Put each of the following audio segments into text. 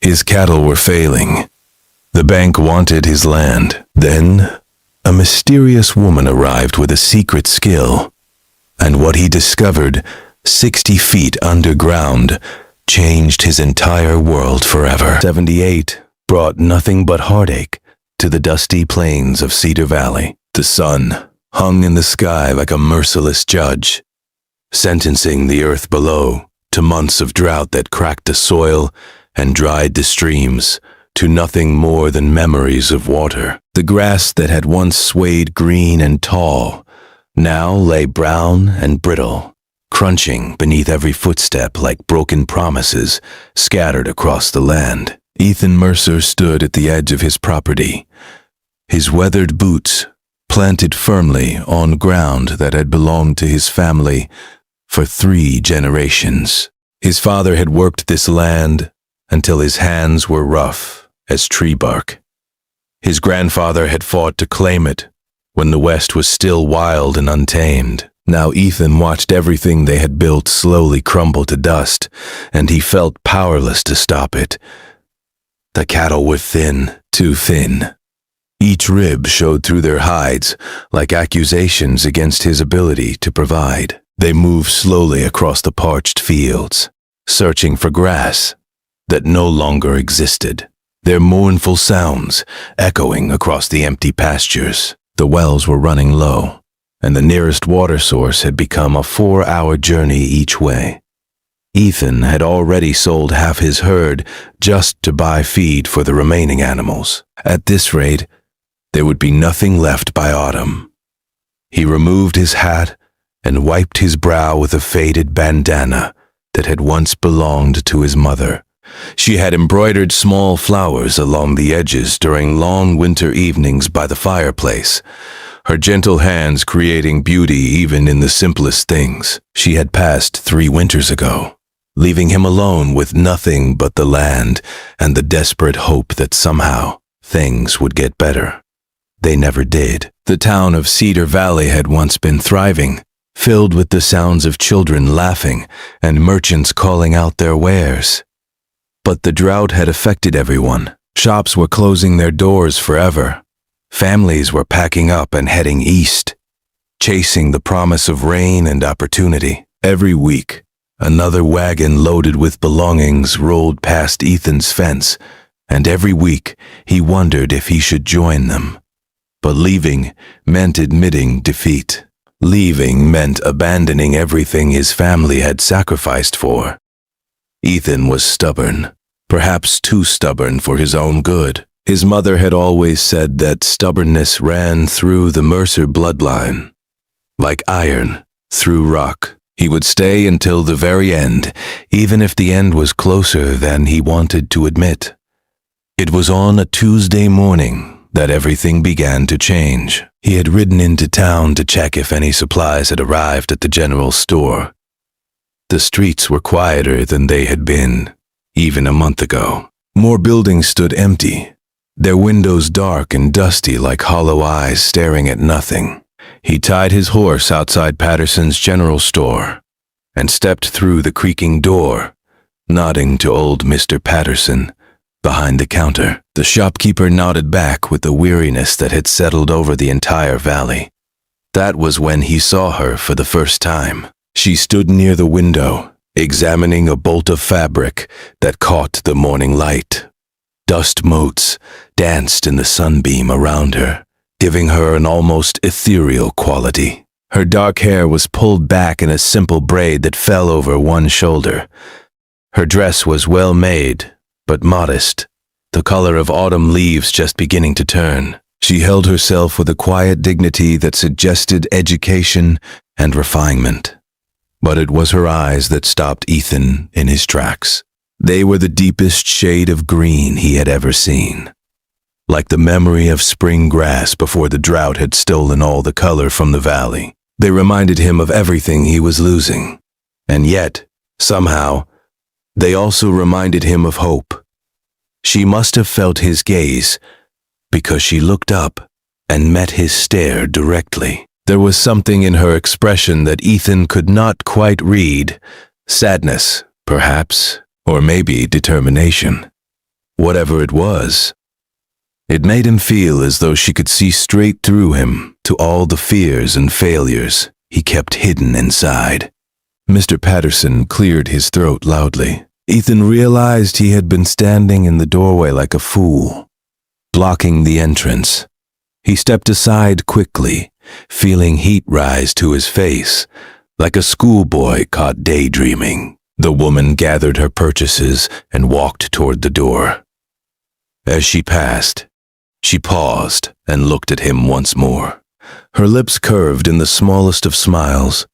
His cattle were failing. The bank wanted his land. Then, a mysterious woman arrived with a secret skill, and what he discovered 60 feet underground changed his entire world forever. 78 brought nothing but heartache to the dusty plains of Cedar Valley. The sun hung in the sky like a merciless judge, sentencing the earth below to months of drought that cracked the soil and dried the streams to nothing more than memories of water. The grass that had once swayed green and tall now lay brown and brittle, crunching beneath every footstep like broken promises scattered across the land. Ethan Mercer stood at the edge of his property, his weathered boots planted firmly on ground that had belonged to his family for 3 generations. His father had worked this land until his hands were rough as tree bark. His grandfather had fought to claim it when the West was still wild and untamed. Now Ethan watched everything they had built slowly crumble to dust, and he felt powerless to stop it. The cattle were thin, too thin. Each rib showed through their hides like accusations against his ability to provide. They moved slowly across the parched fields, searching for grass that no longer existed, their mournful sounds echoing across the empty pastures. The wells were running low, and the nearest water source had become a 4-hour journey each way. Ethan had already sold half his herd just to buy feed for the remaining animals. At this rate, there would be nothing left by autumn. He removed his hat and wiped his brow with a faded bandana that had once belonged to his mother. She had embroidered small flowers along the edges during long winter evenings by the fireplace, her gentle hands creating beauty even in the simplest things. She had passed 3 winters ago, leaving him alone with nothing but the land and the desperate hope that somehow things would get better. They never did. The town of Cedar Valley had once been thriving, filled with the sounds of children laughing and merchants calling out their wares. But the drought had affected everyone. Shops were closing their doors forever. Families were packing up and heading east, chasing the promise of rain and opportunity. Every week, another wagon loaded with belongings rolled past Ethan's fence, and every week he wondered if he should join them. But leaving meant admitting defeat. Leaving meant abandoning everything his family had sacrificed for. Ethan was stubborn, perhaps too stubborn for his own good. His mother had always said that stubbornness ran through the Mercer bloodline. Like iron through rock, he would stay until the very end, even if the end was closer than he wanted to admit. It was on a Tuesday morning that everything began to change. He had ridden into town to check if any supplies had arrived at the general store. The streets were quieter than they had been, even a month ago. More buildings stood empty, their windows dark and dusty like hollow eyes staring at nothing. He tied his horse outside Patterson's general store and stepped through the creaking door, nodding to old Mr. Patterson behind the counter. The shopkeeper nodded back with the weariness that had settled over the entire valley. That was when he saw her for the first time. She stood near the window, examining a bolt of fabric that caught the morning light. Dust motes danced in the sunbeam around her, giving her an almost ethereal quality. Her dark hair was pulled back in a simple braid that fell over one shoulder. Her dress was well made, but modest, the color of autumn leaves just beginning to turn. She held herself with a quiet dignity that suggested education and refinement. But it was her eyes that stopped Ethan in his tracks. They were the deepest shade of green he had ever seen, like the memory of spring grass before the drought had stolen all the color from the valley. They reminded him of everything he was losing, and yet, somehow, they also reminded him of hope. She must have felt his gaze, because she looked up and met his stare directly. There was something in her expression that Ethan could not quite read. Sadness, perhaps, or maybe determination. whatever it was. It made him feel as though she could see straight through him to all the fears and failures he kept hidden inside. Mr. Patterson cleared his throat loudly. Ethan realized he had been standing in the doorway like a fool, blocking the entrance. He stepped aside quickly, feeling heat rise to his face, like a schoolboy caught daydreaming. The woman gathered her purchases and walked toward the door. As she passed, she paused and looked at him once more. Her lips curved in the smallest of smiles,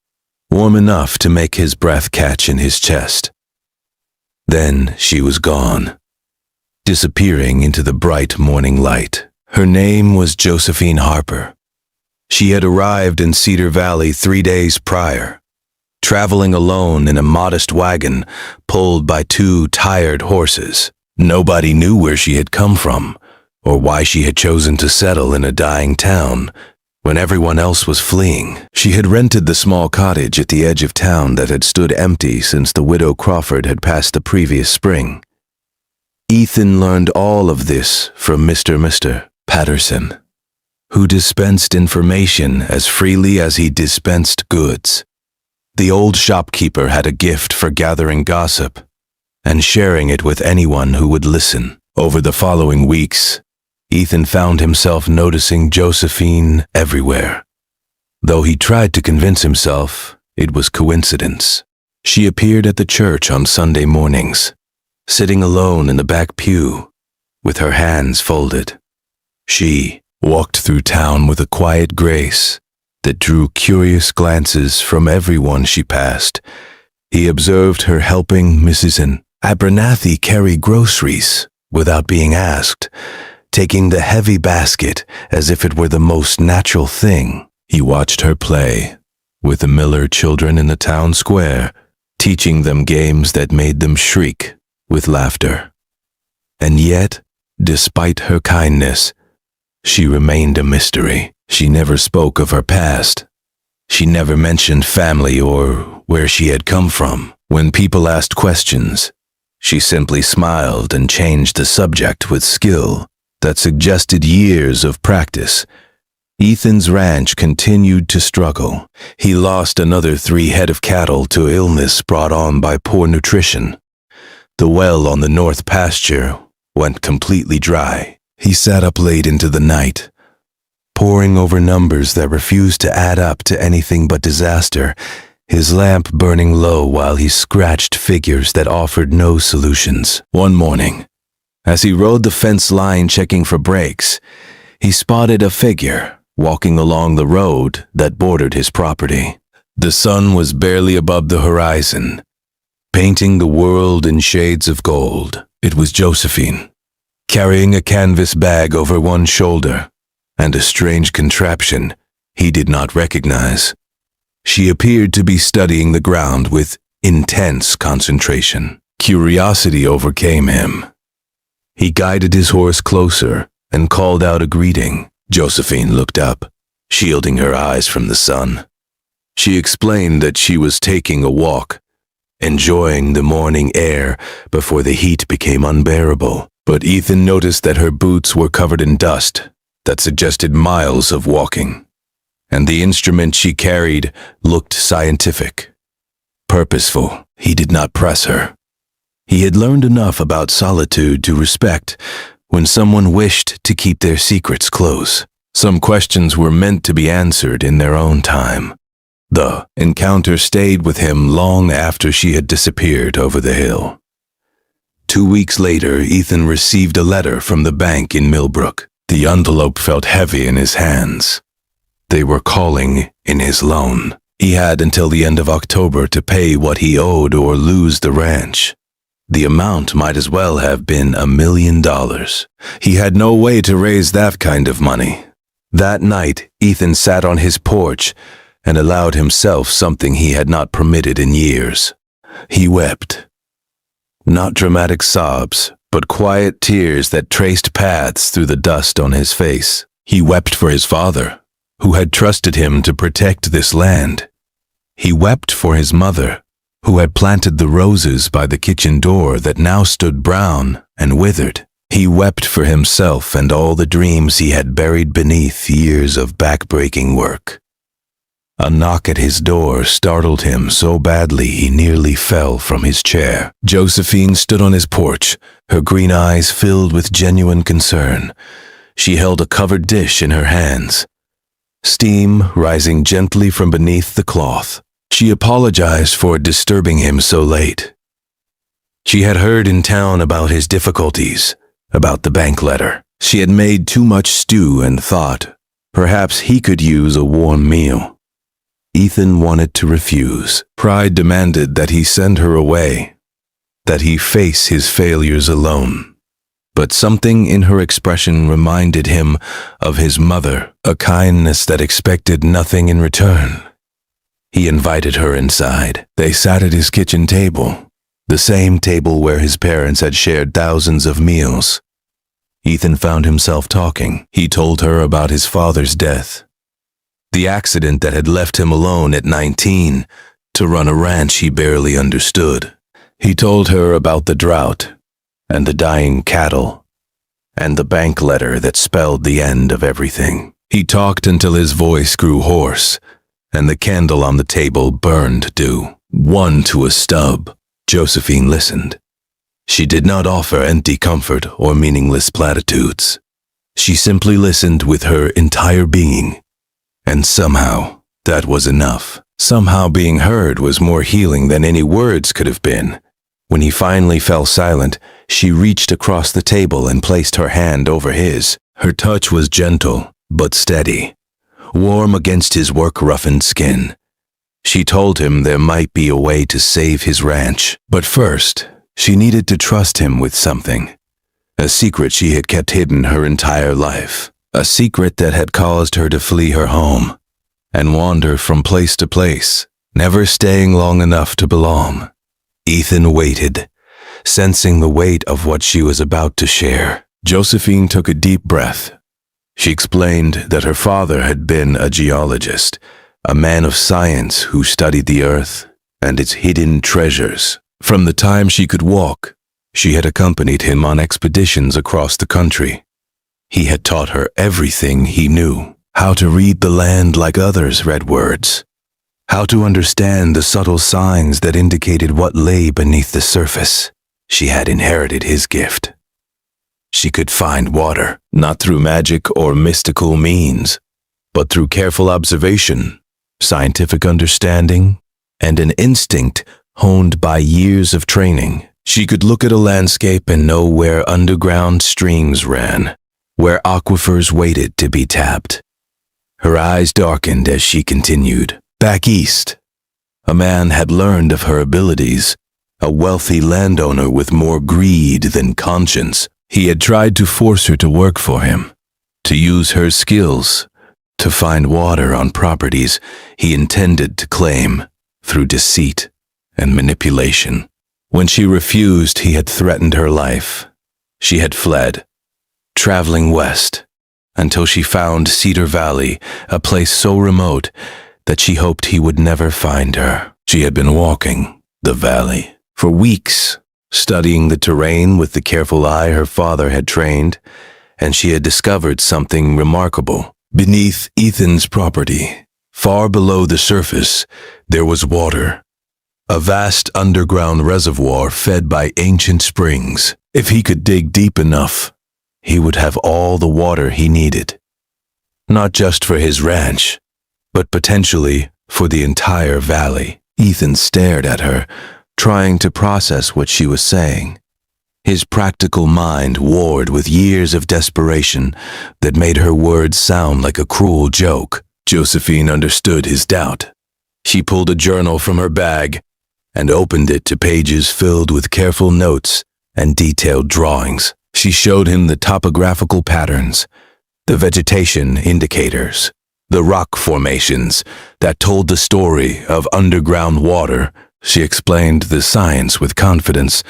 warm enough to make his breath catch in his chest. Then she was gone, disappearing into the bright morning light. Her name was Josephine Harper. She had arrived in Cedar Valley 3 days prior, traveling alone in a modest wagon pulled by 2 tired horses. Nobody knew where she had come from or why she had chosen to settle in a dying town when everyone else was fleeing. She had rented the small cottage at the edge of town that had stood empty since the widow Crawford had passed the previous spring. Ethan learned all of this from Mr. Patterson, who dispensed information as freely as he dispensed goods. The old shopkeeper had a gift for gathering gossip and sharing it with anyone who would listen. Over the following weeks, Ethan found himself noticing Josephine everywhere. Though he tried to convince himself it was coincidence. She appeared at the church on Sunday mornings, sitting alone in the back pew, with her hands folded. She walked through town with a quiet grace that drew curious glances from everyone she passed. He observed her helping Mrs. Abernathy carry groceries without being asked, taking the heavy basket as if it were the most natural thing. He watched her play with the Miller children in the town square, teaching them games that made them shriek with laughter. And yet, despite her kindness, she remained a mystery. She never spoke of her past. She never mentioned family or where she had come from. When people asked questions, she simply smiled and changed the subject with skill that suggested years of practice. Ethan's ranch continued to struggle. He lost another 3 head of cattle to illness brought on by poor nutrition. The well on the north pasture went completely dry. He sat up late into the night, poring over numbers that refused to add up to anything but disaster, his lamp burning low while he scratched figures that offered no solutions. One morning, as he rode the fence line checking for breaks, he spotted a figure walking along the road that bordered his property. The sun was barely above the horizon, painting the world in shades of gold. It was Josephine, carrying a canvas bag over one shoulder and a strange contraption he did not recognize. She appeared to be studying the ground with intense concentration. Curiosity overcame him. He guided his horse closer and called out a greeting. Josephine looked up, shielding her eyes from the sun. She explained that she was taking a walk, enjoying the morning air before the heat became unbearable. But Ethan noticed that her boots were covered in dust that suggested miles of walking, and the instrument she carried looked scientific, purposeful. He did not press her. He had learned enough about solitude to respect when someone wished to keep their secrets close. Some questions were meant to be answered in their own time. The encounter stayed with him long after she had disappeared over the hill. 2 weeks later, Ethan received a letter from the bank in Millbrook. The envelope felt heavy in his hands. They were calling in his loan. He had until the end of October to pay what he owed or lose the ranch. The amount might as well have been $1 million. He had no way to raise that kind of money. That night, Ethan sat on his porch and allowed himself something he had not permitted in years. He wept. Not dramatic sobs, but quiet tears that traced paths through the dust on his face. He wept for his father, who had trusted him to protect this land. He wept for his mother, who had planted the roses by the kitchen door that now stood brown and withered. He wept for himself and all the dreams he had buried beneath years of back-breaking work. A knock at his door startled him so badly he nearly fell from his chair. Josephine stood on his porch, her green eyes filled with genuine concern. She held a covered dish in her hands, steam rising gently from beneath the cloth. She apologized for disturbing him so late. She had heard in town about his difficulties, about the bank letter. She had made too much stew and thought perhaps he could use a warm meal. Ethan wanted to refuse. Pride demanded that he send her away, that he face his failures alone. But something in her expression reminded him of his mother, a kindness that expected nothing in return. He invited her inside. They sat at his kitchen table, the same table where his parents had shared thousands of meals. Ethan found himself talking. He told her about his father's death, the accident that had left him alone at 19 to run a ranch he barely understood. He told her about the drought and the dying cattle and the bank letter that spelled the end of everything. He talked until his voice grew hoarse and the candle on the table burned due, one to a stub. Josephine listened. She did not offer empty comfort or meaningless platitudes. She simply listened with her entire being. And somehow, that was enough. Somehow being heard was more healing than any words could have been. When he finally fell silent, she reached across the table and placed her hand over his. Her touch was gentle, but steady, warm against his work-roughened skin. She told him there might be a way to save his ranch, but first, she needed to trust him with something. A secret she had kept hidden her entire life. A secret that had caused her to flee her home and wander from place to place, never staying long enough to belong. Ethan waited, sensing the weight of what she was about to share. Josephine took a deep breath. She explained that her father had been a geologist, a man of science who studied the earth and its hidden treasures. From the time she could walk, she had accompanied him on expeditions across the country. He had taught her everything he knew, how to read the land like others read words, how to understand the subtle signs that indicated what lay beneath the surface. She had inherited his gift. She could find water, not through magic or mystical means, but through careful observation, scientific understanding, and an instinct honed by years of training. She could look at a landscape and know where underground streams ran, where aquifers waited to be tapped. Her eyes darkened as she continued. Back east, a man had learned of her abilities, a wealthy landowner with more greed than conscience. He had tried to force her to work for him, to use her skills, to find water on properties he intended to claim through deceit and manipulation. When she refused, he had threatened her life. She had fled, traveling west, until she found Cedar Valley, a place so remote that she hoped he would never find her. She had been walking the valley for weeks, studying the terrain with the careful eye her father had trained, and she had discovered something remarkable. Beneath Ethan's property, far below the surface, there was water, a vast underground reservoir fed by ancient springs. If he could dig deep enough, he would have all the water he needed, not just for his ranch, but potentially for the entire valley. Ethan stared at her, trying to process what she was saying. His practical mind warred with years of desperation that made her words sound like a cruel joke. Josephine understood his doubt. She pulled a journal from her bag and opened it to pages filled with careful notes and detailed drawings. She showed him the topographical patterns, the vegetation indicators, the rock formations that told the story of underground water. She explained the science with confidence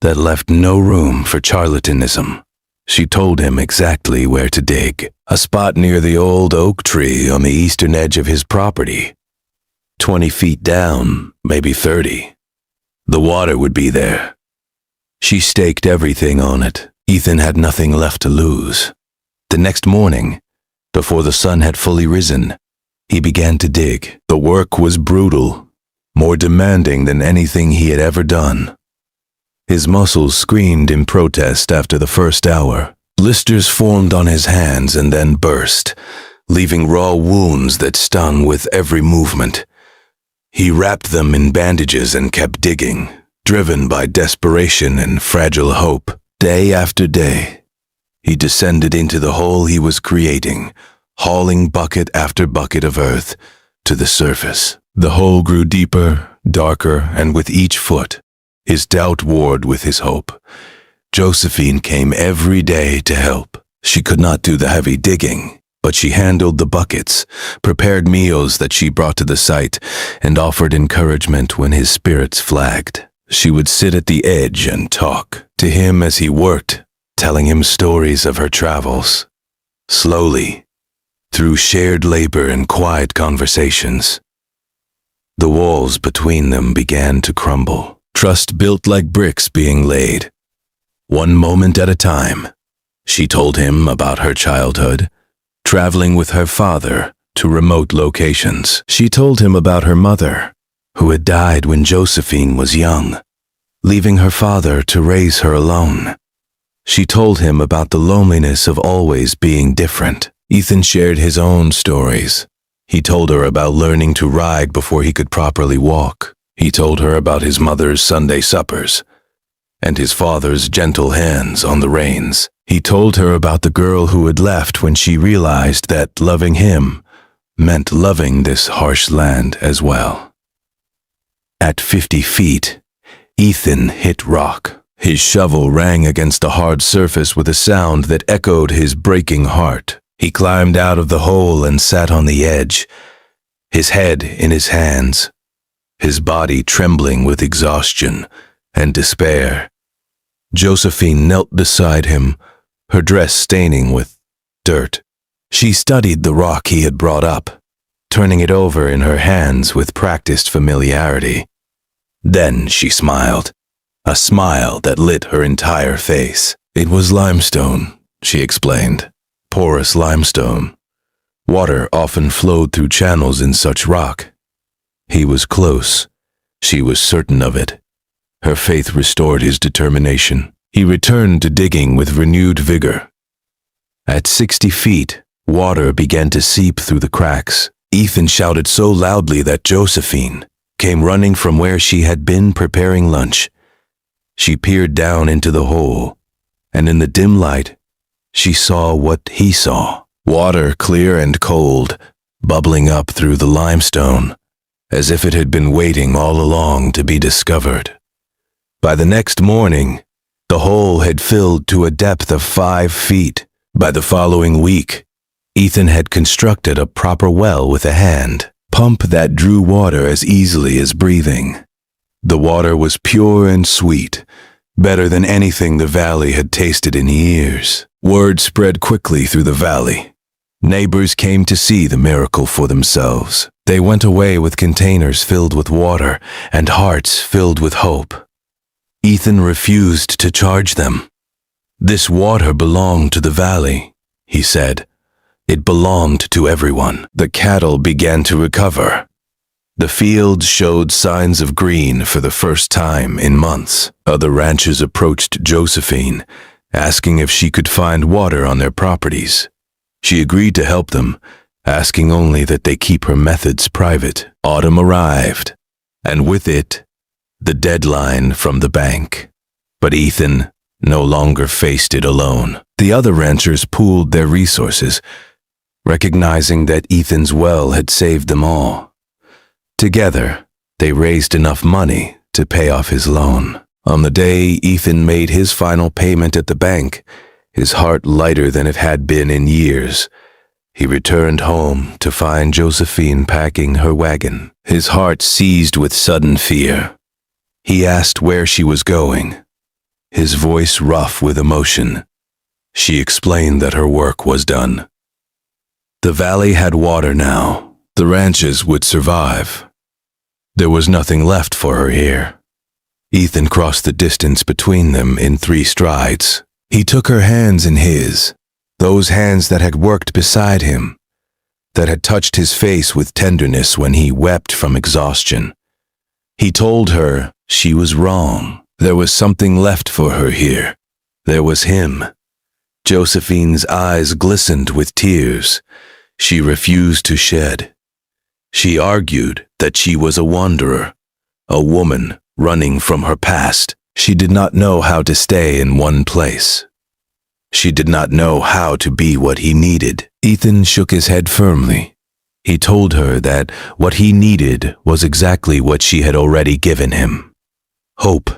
that left no room for charlatanism. She told him exactly where to dig, a spot near the old oak tree on the eastern edge of his property. 20 feet down, maybe 30. The water would be there. She staked everything on it, Ethan had nothing left to lose. The next morning, before the sun had fully risen, he began to dig. The work was brutal, more demanding than anything he had ever done. His muscles screamed in protest after the first hour. Blisters formed on his hands and then burst, leaving raw wounds that stung with every movement. He wrapped them in bandages and kept digging, driven by desperation and fragile hope. Day after day, he descended into the hole he was creating, hauling bucket after bucket of earth to the surface. The hole grew deeper, darker, and with each foot, his doubt warred with his hope. Josephine came every day to help. She could not do the heavy digging, but she handled the buckets, prepared meals that she brought to the site, and offered encouragement when his spirits flagged. She would sit at the edge and talk to him as he worked, telling him stories of her travels. Slowly, through shared labor and quiet conversations, the walls between them began to crumble. Trust built like bricks being laid. One moment at a time, she told him about her childhood, traveling with her father to remote locations. She told him about her mother, who had died when Josephine was young, leaving her father to raise her alone. She told him about the loneliness of always being different. Ethan shared his own stories. He told her about learning to ride before he could properly walk. He told her about his mother's Sunday suppers and his father's gentle hands on the reins. He told her about the girl who had left when she realized that loving him meant loving this harsh land as well. At 50 feet, Ethan hit rock. His shovel rang against the hard surface with a sound that echoed his breaking heart. He climbed out of the hole and sat on the edge, his head in his hands, his body trembling with exhaustion and despair. Josephine knelt beside him, her dress staining with dirt. She studied the rock he had brought up, turning it over in her hands with practiced familiarity. Then she smiled, a smile that lit her entire face. It was limestone, she explained, porous limestone. Water often flowed through channels in such rock. He was close. She was certain of it. Her faith restored his determination. He returned to digging with renewed vigor. At 60 feet, water began to seep through the cracks. Ethan shouted so loudly that Josephine came running from where she had been preparing lunch. She peered down into the hole, and in the dim light, she saw what he saw. Water clear and cold, bubbling up through the limestone, as if it had been waiting all along to be discovered. By the next morning, the hole had filled to a depth of 5 feet. By the following week, Ethan had constructed a proper well with a hand pump that drew water as easily as breathing. The water was pure and sweet, better than anything the valley had tasted in years. Word spread quickly through the valley. Neighbors came to see the miracle for themselves. They went away with containers filled with water and hearts filled with hope. Ethan refused to charge them. This water belonged to the valley, he said. It belonged to everyone. The cattle began to recover. The fields showed signs of green for the first time in months. Other ranchers approached Josephine, asking if she could find water on their properties. She agreed to help them, asking only that they keep her methods private. Autumn arrived, and with it, the deadline from the bank. But Ethan no longer faced it alone. The other ranchers pooled their resources, recognizing that Ethan's well had saved them all. Together, they raised enough money to pay off his loan. On the day Ethan made his final payment at the bank, his heart lighter than it had been in years, he returned home to find Josephine packing her wagon. His heart seized with sudden fear. He asked where she was going, his voice rough with emotion. She explained that her work was done. The valley had water now. The ranches would survive. There was nothing left for her here. Ethan crossed the distance between them in 3 strides. He took her hands in his, those hands that had worked beside him, that had touched his face with tenderness when he wept from exhaustion. He told her she was wrong. There was something left for her here. There was him. Josephine's eyes glistened with tears. She refused to shed. She argued that she was a wanderer, a woman running from her past. She did not know how to stay in one place. She did not know how to be what he needed. Ethan shook his head firmly. He told her that what he needed was exactly what she had already given him. Hope,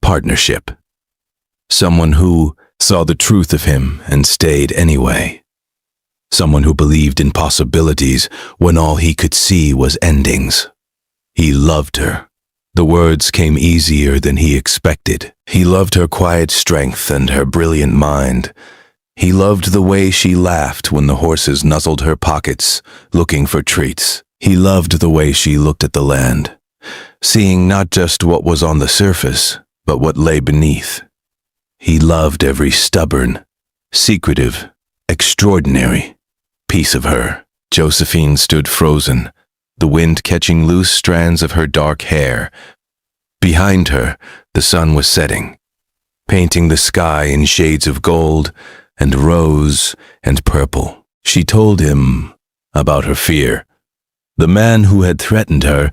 partnership. Someone who saw the truth of him and stayed anyway. Someone who believed in possibilities when all he could see was endings. He loved her. The words came easier than he expected. He loved her quiet strength and her brilliant mind. He loved the way she laughed when the horses nuzzled her pockets, looking for treats. He loved the way she looked at the land, seeing not just what was on the surface, but what lay beneath. He loved every stubborn, secretive, extraordinary piece of her. Josephine stood frozen, the wind catching loose strands of her dark hair. Behind her, the sun was setting, painting the sky in shades of gold and rose and purple. She told him about her fear. The man who had threatened her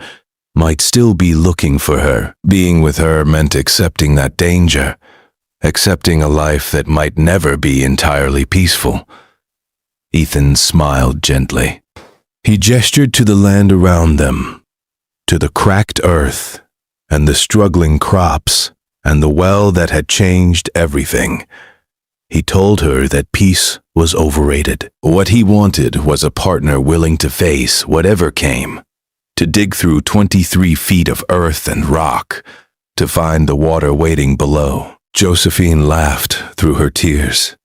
might still be looking for her. Being with her meant accepting that danger, accepting a life that might never be entirely peaceful. Ethan smiled gently. He gestured to the land around them, to the cracked earth, and the struggling crops, and the well that had changed everything. He told her that peace was overrated. What he wanted was a partner willing to face whatever came, to dig through 23 feet of earth and rock, to find the water waiting below. Josephine laughed through her tears.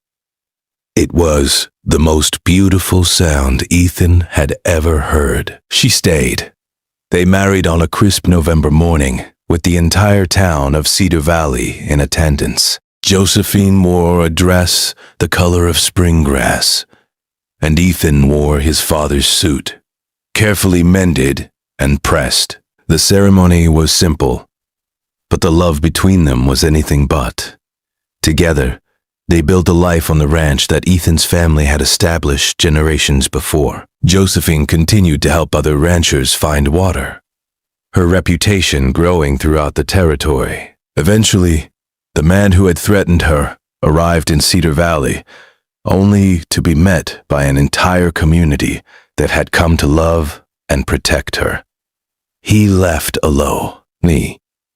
It was the most beautiful sound Ethan had ever heard. She stayed. They married on a crisp November morning, with the entire town of Cedar Valley in attendance. Josephine wore a dress the color of spring grass, and Ethan wore his father's suit, carefully mended and pressed. The ceremony was simple, but the love between them was anything but. Together, they built a life on the ranch that Ethan's family had established generations before. Josephine continued to help other ranchers find water, her reputation growing throughout the territory. Eventually, the man who had threatened her arrived in Cedar Valley, only to be met by an entire community that had come to love and protect her. He left alone,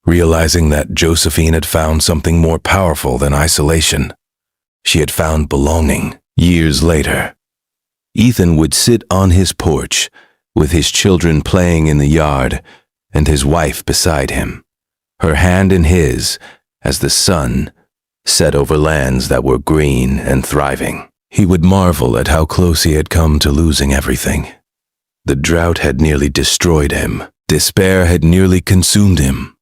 realizing that Josephine had found something more powerful than isolation. She had found belonging. Years later, Ethan would sit on his porch with his children playing in the yard and his wife beside him, her hand in his as the sun set over lands that were green and thriving. He would marvel at how close he had come to losing everything. The drought had nearly destroyed him. Despair had nearly consumed him.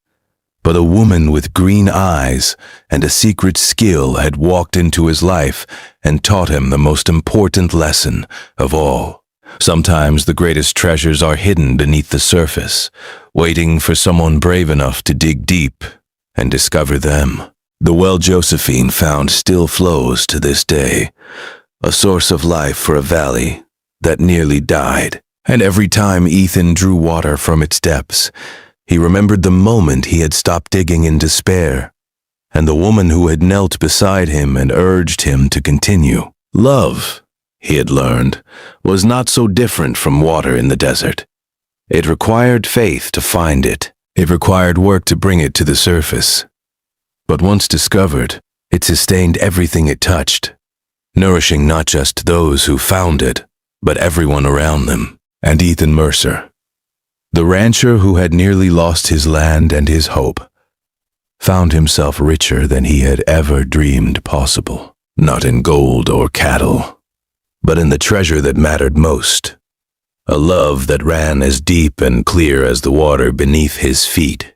But a woman with green eyes and a secret skill had walked into his life and taught him the most important lesson of all. Sometimes the greatest treasures are hidden beneath the surface, waiting for someone brave enough to dig deep and discover them. The well Josephine found still flows to this day, a source of life for a valley that nearly died. And every time Ethan drew water from its depths, he remembered the moment he had stopped digging in despair, and the woman who had knelt beside him and urged him to continue. Love, he had learned, was not so different from water in the desert. It required faith to find it. It required work to bring it to the surface. But once discovered, it sustained everything it touched, nourishing not just those who found it, but everyone around them. And Ethan Mercer, the rancher who had nearly lost his land and his hope, found himself richer than he had ever dreamed possible. Not in gold or cattle, but in the treasure that mattered most, a love that ran as deep and clear as the water beneath his feet.